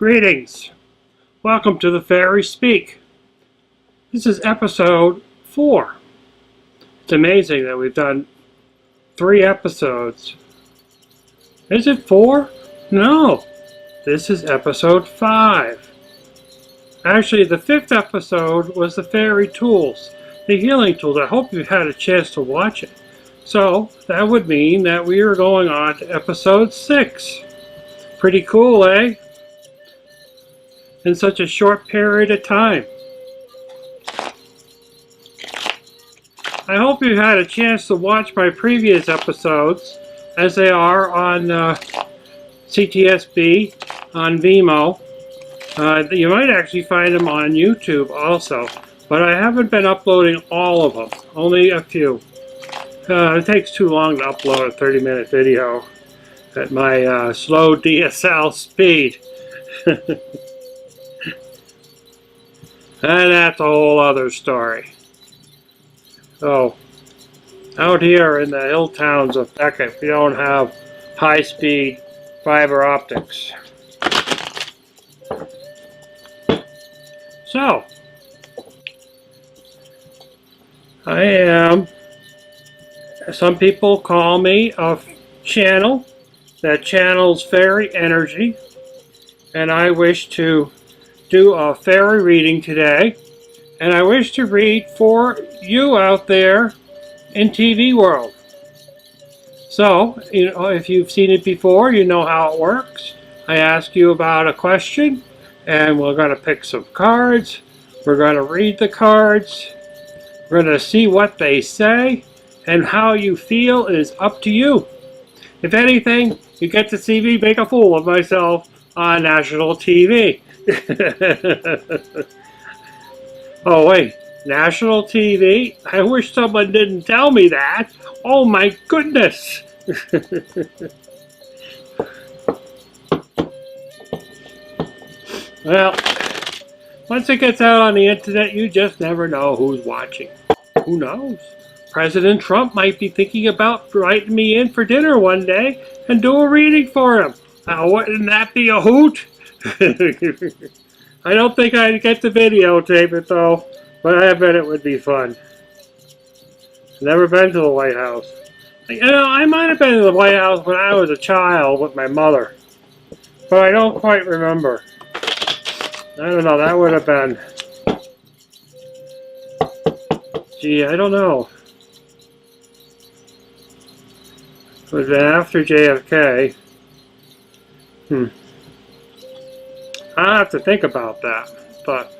Greetings. Welcome to the FaerySpeak. This is episode 4. It's amazing that we've done 3 episodes. Is it 4? No. This is episode 5. Actually, the 5th episode was the fairy tools, the healing tools. I hope you've had a chance to watch it. So, that would mean that we are going on to episode 6. Pretty cool, eh? In such a short period of time. I hope you had a chance to watch my previous episodes, as they are on CTSB, on Vimeo. You might actually find them on YouTube also, but I haven't been uploading all of them, only a few. It takes too long to upload a 30-minute video at my slow DSL speed. And that's a whole other story. So, out here in the hill towns of Beckett, we don't have high-speed fiber optics. So, I am, some people call me a channel that channels fairy energy, and I wish to do a fairy reading today, and I wish to read for you out there in TV world. So, you know, if you've seen it before, you know how it works. I ask you about a question, and we're going to pick some cards. We're going to read the cards. We're going to see what they say, and how you feel is up to you. If anything, you get to see me make a fool of myself on national TV. Oh wait, national TV? I wish someone didn't tell me that. Oh my goodness. Well, once it gets out on the internet, you just never know who's watching. Who knows? President Trump might be thinking about writing me in for dinner one day and do a reading for him. Wouldn't that be a hoot? I don't think I'd get to videotape it though, but I bet it would be fun. Never been to the White House. You know, I might have been to the White House when I was a child with my mother, but I don't quite remember. I don't know, that would have been... Gee, I don't know. It would have been after JFK. I'll have to think about that, but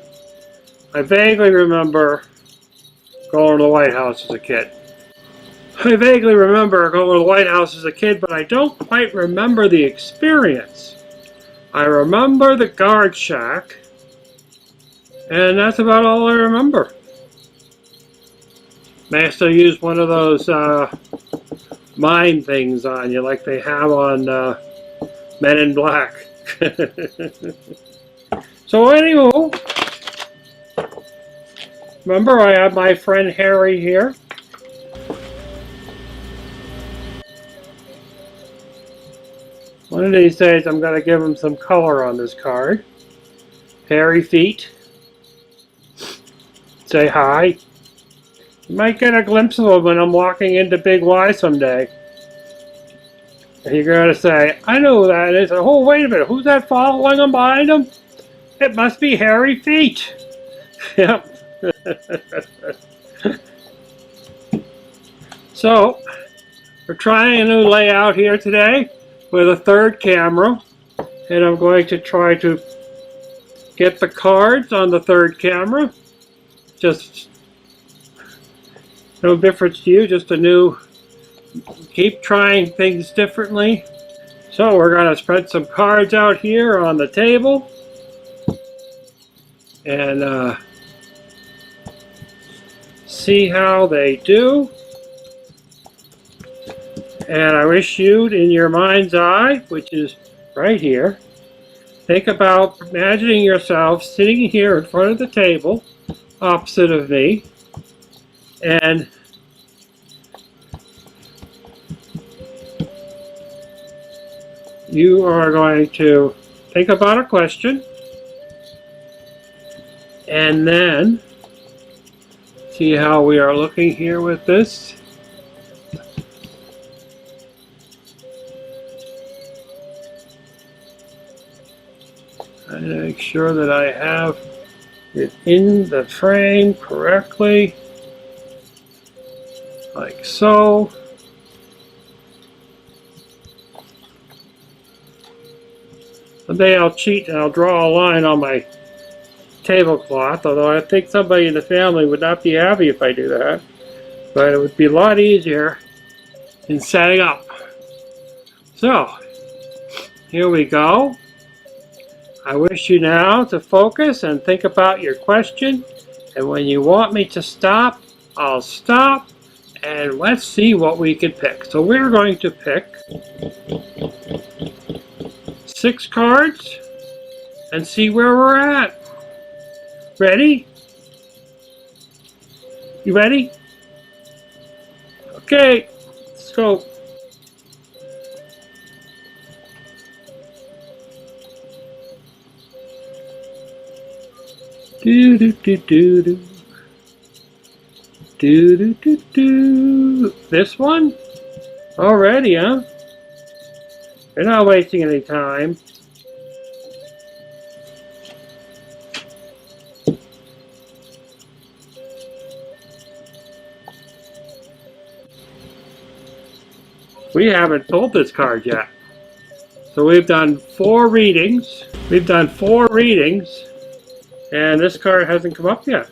I vaguely remember going to the White House as a kid. I vaguely remember going to the White House as a kid, but I don't quite remember the experience. I remember the guard shack, and that's about all I remember. They still use one of those mind things on you like they have on Men in Black. So anyway, remember I have my friend Harry here. One of these days I'm going to give him some color on this card. Hairy feet. Say hi. You might get a glimpse of him when I'm walking into Big Y someday. And you're going to say, I know who that is. Oh, wait a minute. Who's that following him behind him? It must be Hairy Feet. Yep. So, we're trying a new layout here today with a third camera. And I'm going to try to get the cards on the third camera. Just no difference to you, just a new... Keep trying things differently. So we're going to spread some cards out here on the table. And see how they do. And I wish you'd, in your mind's eye, which is right here, think about imagining yourself sitting here in front of the table, opposite of me, and you are going to think about a question, and then see how we are looking here with this. And make sure that I have it in the frame correctly, like so. Someday I'll cheat and I'll draw a line on my tablecloth, although I think somebody in the family would not be happy if I do that. But it would be a lot easier in setting up. So, here we go. I wish you now to focus and think about your question. And when you want me to stop, I'll stop. And let's see what we can pick. So we're going to pick 6 cards and see where we're at. Ready? You ready? Okay, let's go. Do do do do do. Do do do do. This one? Already, huh? You're not wasting any time. We haven't pulled this card yet. So we've done 4 readings. We've done 4 readings. And this card hasn't come up yet.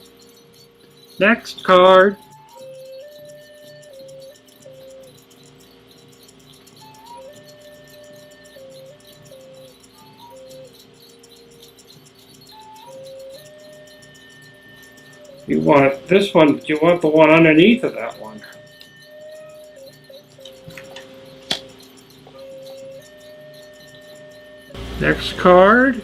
Next card. You want this one, you want the one underneath of that one. Next card.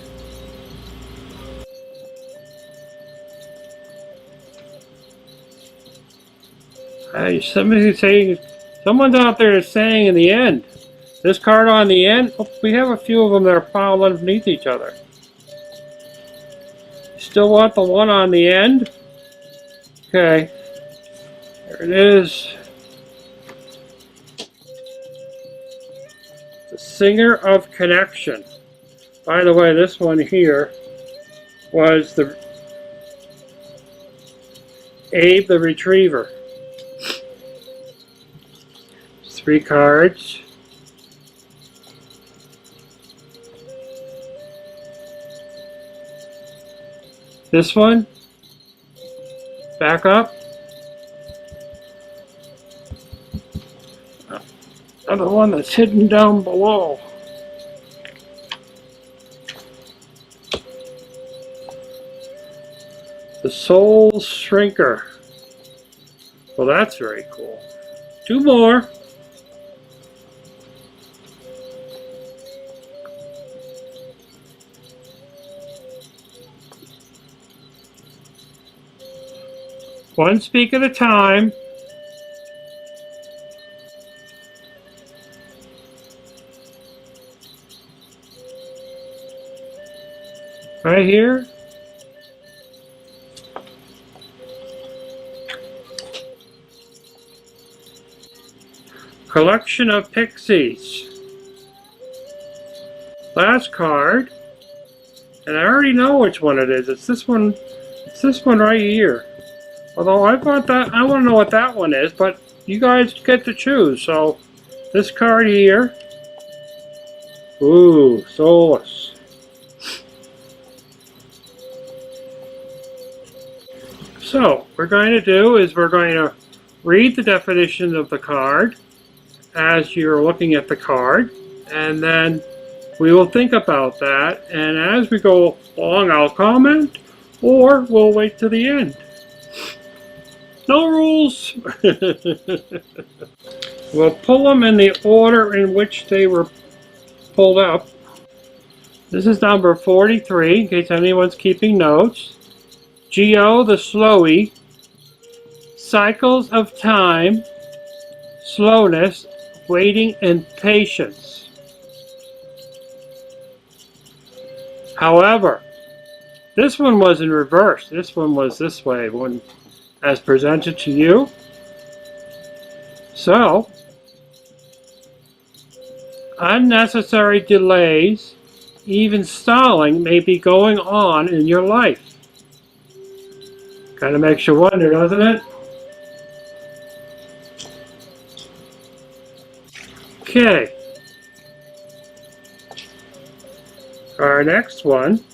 Someone's out there is saying in the end. This card on the end, oh, we have a few of them that are piled underneath each other. Still want the one on the end? Okay, there it is. The Singer of Connection. By the way, this one here was the Abe the Retriever. 3 cards. This one. Back up. Another one that's hidden down below. The Soul Shrinker. Well, that's very cool. 2 more. One speak at a time. Right here. Collection of Pixies. Last card. And I already know which one it is. It's this one. It's this one right here. Although I want to know what that one is, but you guys get to choose. So, this card here. Ooh, Soulless. So, what we're going to do is we're going to read the definition of the card as you're looking at the card, and then we will think about that, and as we go along I'll comment, or we'll wait to the end. No rules! We'll pull them in the order in which they were pulled up. This is number 43, in case anyone's keeping notes. Geo the Slowy, Cycles of Time, Slowness, Waiting, and Patience. However, this one was in reverse. This one was this way when as presented to you. So, unnecessary delays, even stalling, may be going on in your life. Kind of makes you wonder, doesn't it? Okay. Our next one,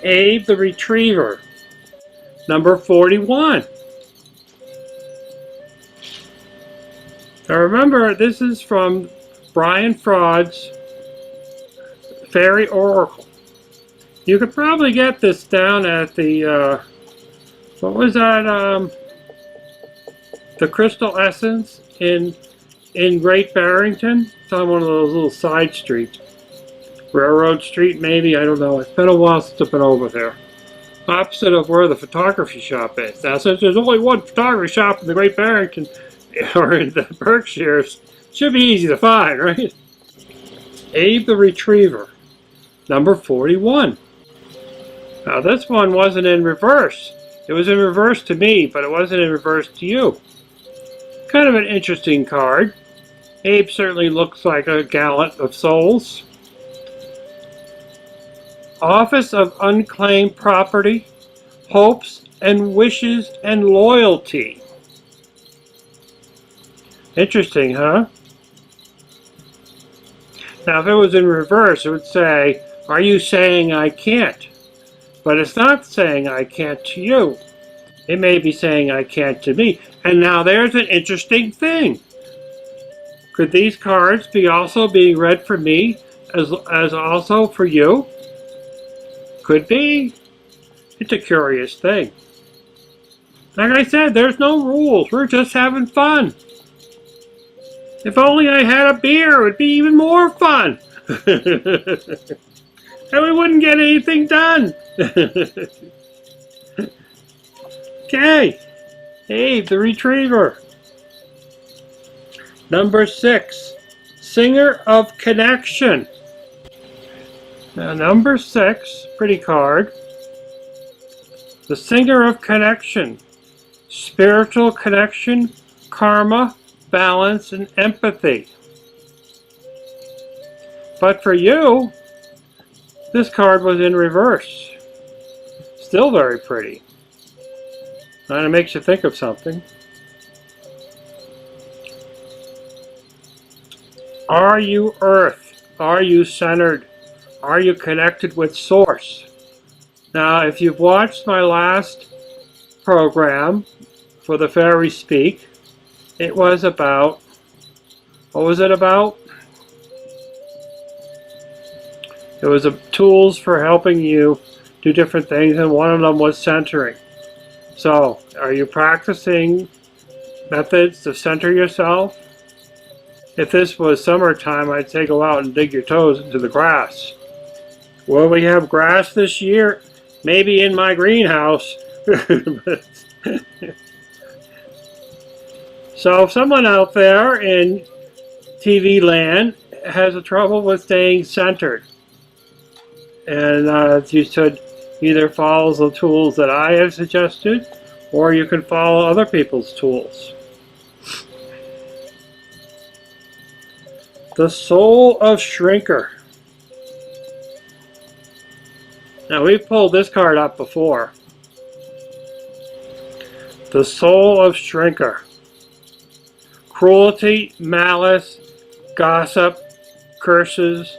Abe the Retriever, number 41. Now remember, this is from Brian Fraud's Fairy Oracle. You could probably get this down at the, what was that, the Crystal Essence in Great Barrington. It's on one of those little side streets. Railroad Street, maybe, I don't know. It's been a while since I've been over there. Opposite of where the photography shop is. Now, since there's only one photography shop in the Great Barrington, or in the Berkshires, it should be easy to find, right? Abe the Retriever, number 41. Now, this one wasn't in reverse. It was in reverse to me, but it wasn't in reverse to you. Kind of an interesting card. Abe certainly looks like a gallant of souls. Office of Unclaimed Property, Hopes and Wishes and Loyalty. Interesting, huh? Now, if it was in reverse, it would say, are you saying I can't? But it's not saying I can't to you. It may be saying I can't to me. And now there's an interesting thing. Could these cards be also being read for me as also for you? Could be. It's a curious thing. Like I said, there's no rules. We're just having fun. If only I had a beer, it would be even more fun. And we wouldn't get anything done. Okay. Abe the Retriever. Number 6. Singer of Connection. Now, number 6, pretty card. The Singer of Connection. Spiritual connection, karma, balance, and empathy. But for you, this card was in reverse. Still very pretty. And it makes you think of something. Are you Earth? Are you centered? Are you connected with Source? Now, if you've watched my last program for the FaerySpeak, it was about, what was it about? It was tools for helping you do different things, and one of them was centering. So, are you practicing methods to center yourself? If this was summertime, I'd say go out and dig your toes into the grass. Will we have grass this year? Maybe in my greenhouse. So if someone out there in TV land has a trouble with staying centered, and you should either follow the tools that I have suggested, or you can follow other people's tools. The Soul of Shrinker. Now, we've pulled this card up before. The Soul of Shrinker. Cruelty, malice, gossip, curses,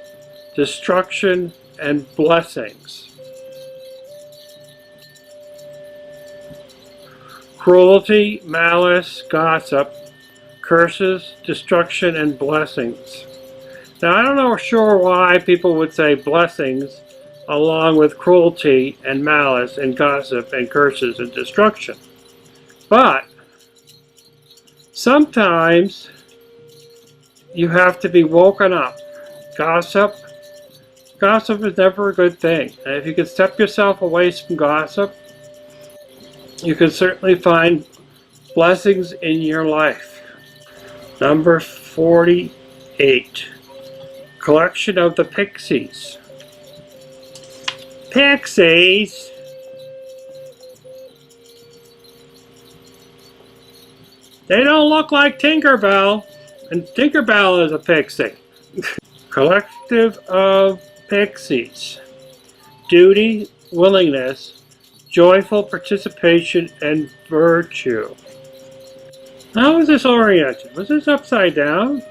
destruction, and blessings. Cruelty, malice, gossip, curses, destruction, and blessings. Now, I don't know sure why people would say blessings along with cruelty and malice and gossip and curses and destruction. But sometimes you have to be woken up. Gossip is never a good thing. And if you can step yourself away from gossip, you can certainly find blessings in your life. Number 48. Collection of the Pixies. pixies. They don't look like Tinkerbell, and Tinkerbell is a pixie. Collective of pixies. Duty, willingness, joyful participation, and virtue. How was this oriented? Was this upside down?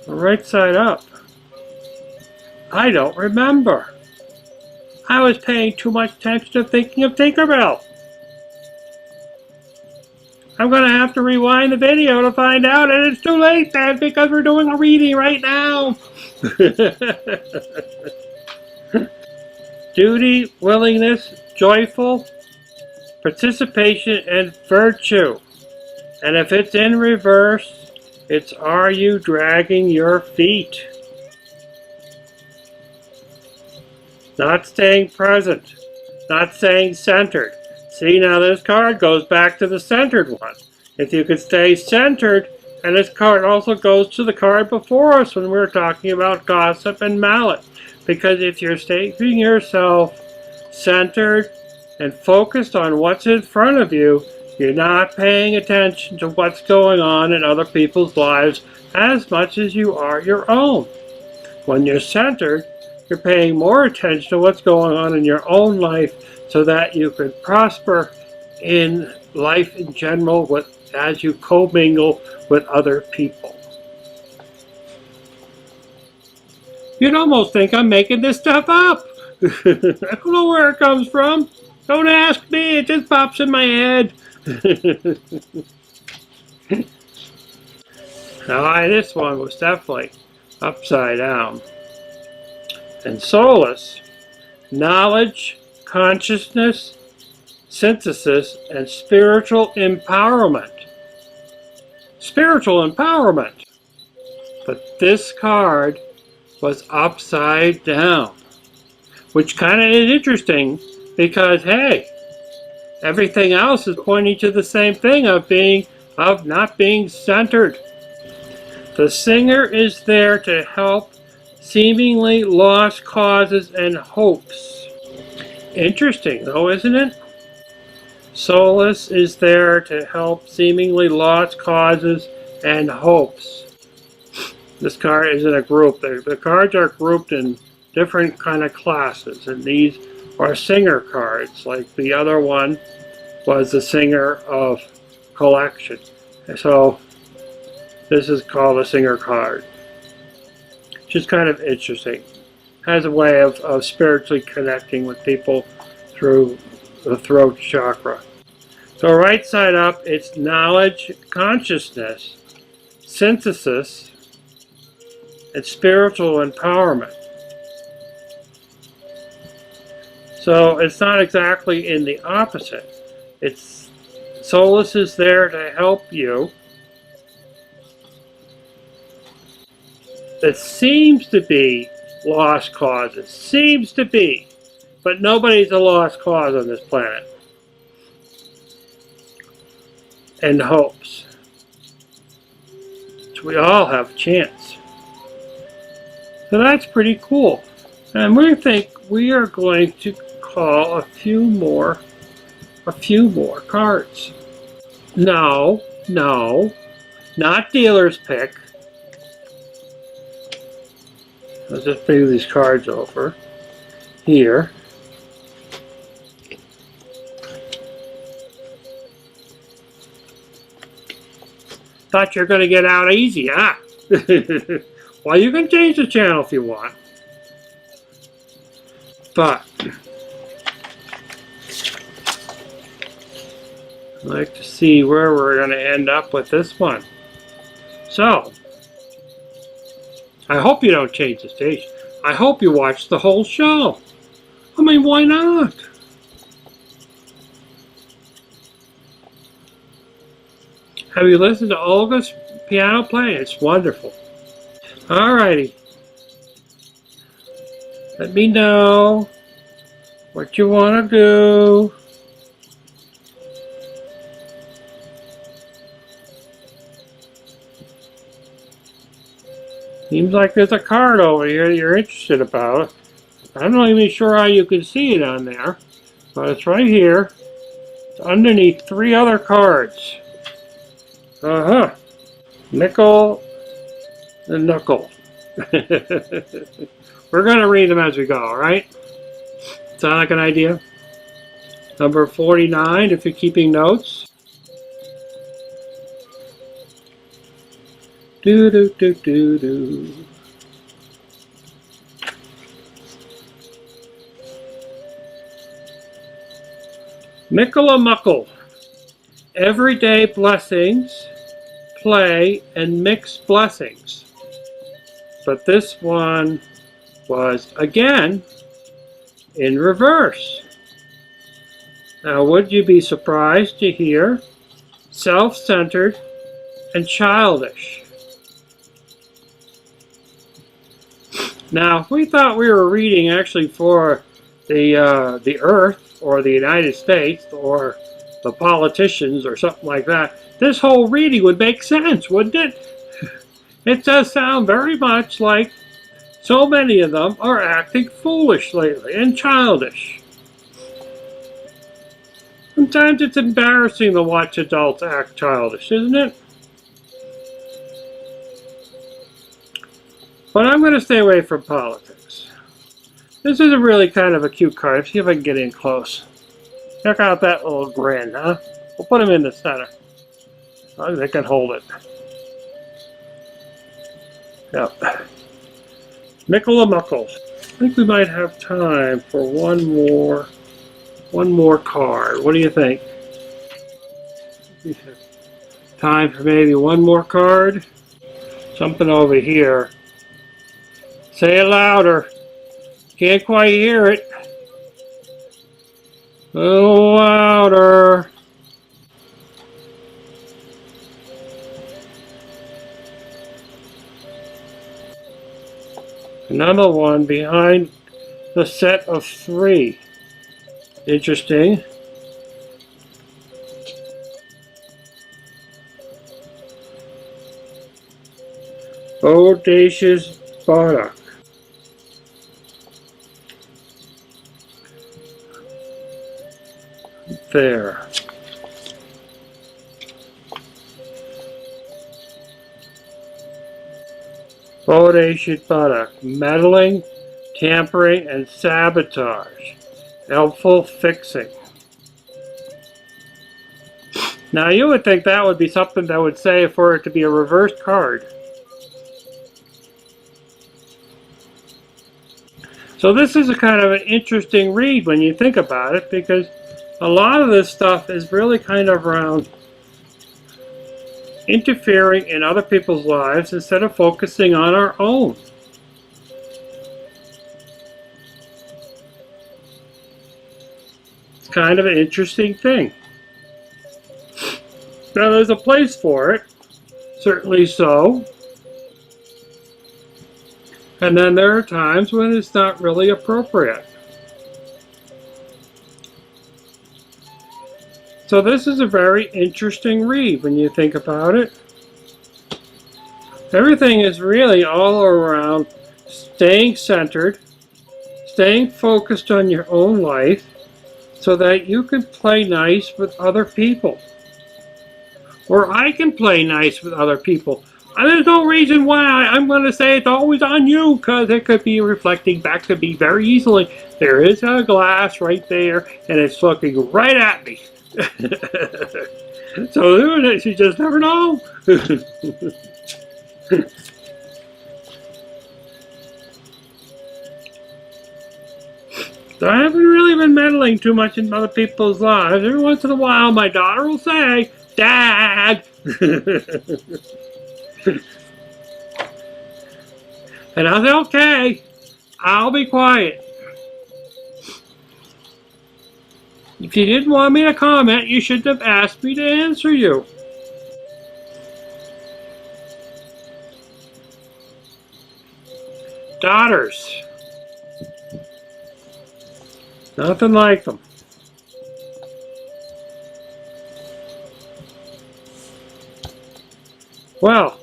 Or right side up? I don't remember. I was paying too much attention to thinking of Tinkerbell. I'm going to have to rewind the video to find out, and it's too late then because we're doing a reading right now. Duty, willingness, joyful, participation, and virtue. And if it's in reverse, it's are you dragging your feet? Not staying present, not staying centered. See, now this card goes back to the centered one. If you could stay centered, and this card also goes to the card before us when we were talking about gossip and malice. Because if you're keeping yourself centered and focused on what's in front of you, you're not paying attention to what's going on in other people's lives as much as you are your own. When you're centered, you're paying more attention to what's going on in your own life so that you can prosper in life in general as you commingle with other people. You'd almost think I'm making this stuff up. I don't know where it comes from. Don't ask me, it just pops in my head. Now, this one was definitely upside down. And solace, knowledge, consciousness, synthesis, and spiritual empowerment. Spiritual empowerment. But this card was upside down, which kind of is interesting because, hey, everything else is pointing to the same thing of not being centered. The singer is there to help seemingly lost causes and hopes. Interesting though, isn't it? Solace is there to help seemingly lost causes and hopes. This card is in a group. The cards are grouped in different kind of classes, and these are singer cards. Like the other one was the singer of collection. So this is called a singer card. Just kind of interesting. Has a way of spiritually connecting with people through the throat chakra. So right side up, it's knowledge, consciousness, synthesis, and spiritual empowerment. So it's not exactly in the opposite. It's solace is there to help you. It seems to be lost causes. Seems to be. But nobody's a lost cause on this planet. And hopes. So we all have a chance. So that's pretty cool. And we think we are going to call a few more cards. No, not dealer's pick. Let's just move these cards over here. Thought you're going to get out easy, huh? Well, you can change the channel if you want. But I'd like to see where we're going to end up with this one. So, I hope you don't change the station. I hope you watch the whole show. I mean, why not? Have you listened to Olga's piano playing? It's wonderful. Alrighty. Let me know what you want to do. Seems like there's a card over here you're interested about. I'm not even sure how you can see it on there, but it's right here. It's underneath 3 other cards. Nickel and knuckle. We're going to read them as we go, alright? Sound like an idea? Number 49, if you're keeping notes. Do do do do do. Mickle a muckle. Everyday blessings, play, and mixed blessings. But this one was again in reverse. Now, would you be surprised to hear self-centered and childish? Now, if we thought we were reading actually for the Earth or the United States or the politicians or something like that, this whole reading would make sense, wouldn't it? It does sound very much like so many of them are acting foolish lately and childish. Sometimes it's embarrassing to watch adults act childish, isn't it? But I'm going to stay away from politics. This is a really kind of a cute card. See if I can get in close. Check out that little grin, huh? We'll put him in the center. Oh, they can hold it. Yep. Mickle a muckle. I think we might have time for one more card. What do you think? Time for maybe one more card? Something over here. Say it louder. Can't quite hear it. A little louder. Another one behind the set of 3. Interesting. Audacious Bardock. There. Audacious Bardock. Meddling, tampering, and sabotage. Helpful fixing. Now you would think that would be something that would say for it to be a reversed card. So this is a kind of an interesting read when you think about it, because a lot of this stuff is really kind of around interfering in other people's lives instead of focusing on our own. It's kind of an interesting thing. Now there's a place for it, certainly so. And then there are times when it's not really appropriate. So this is a very interesting read when you think about it. Everything is really all around staying centered, staying focused on your own life so that you can play nice with other people. Or I can play nice with other people. There's no reason why I'm going to say it's always on you, because it could be reflecting back to me very easily. There is a glass right there, and it's looking right at me. So you just never know. So I haven't really been meddling too much in other people's lives. Every once in a while, my daughter will say, "Dad." And I'll say, okay, I'll be quiet. If you didn't want me to comment, you shouldn't have asked me to answer you. Daughters. Nothing like them. Well,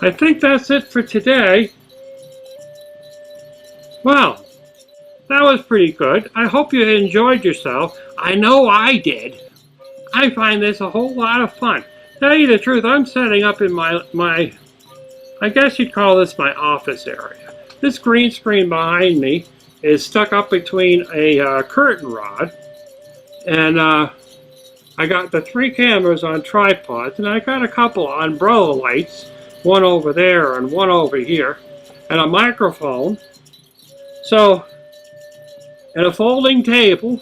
I think that's it for today. pretty good. I hope you enjoyed yourself. I know I did. I find this a whole lot of fun. Tell you the truth, I'm setting up in my I guess you'd call this my office area. This green screen behind me is stuck up between a curtain rod, and I got the 3 cameras on tripods, and I got a couple of umbrella lights, one over there and one over here, and a microphone. So, and a folding table.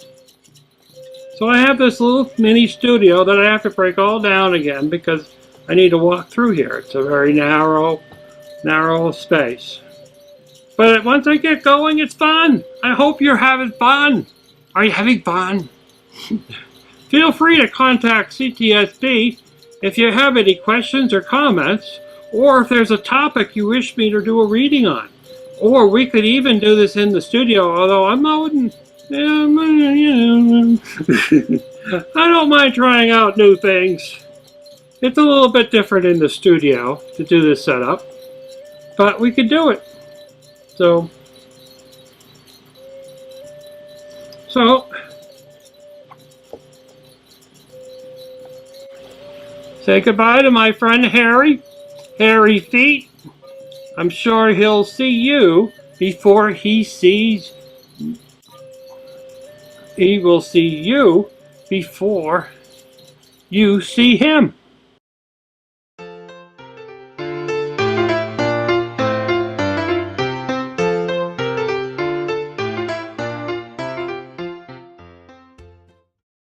So I have this little mini studio that I have to break all down again because I need to walk through here. It's a very narrow space. But once I get going, it's fun. I hope you're having fun. Are you having fun? Feel free to contact CTSB if you have any questions or comments, or if there's a topic you wish me to do a reading on. Or we could even do this in the studio, although I don't mind trying out new things. It's a little bit different in the studio to do this setup, but we could do it. So say goodbye to my friend Harry Feet. I'm sure he'll see you before he will see you before you see him.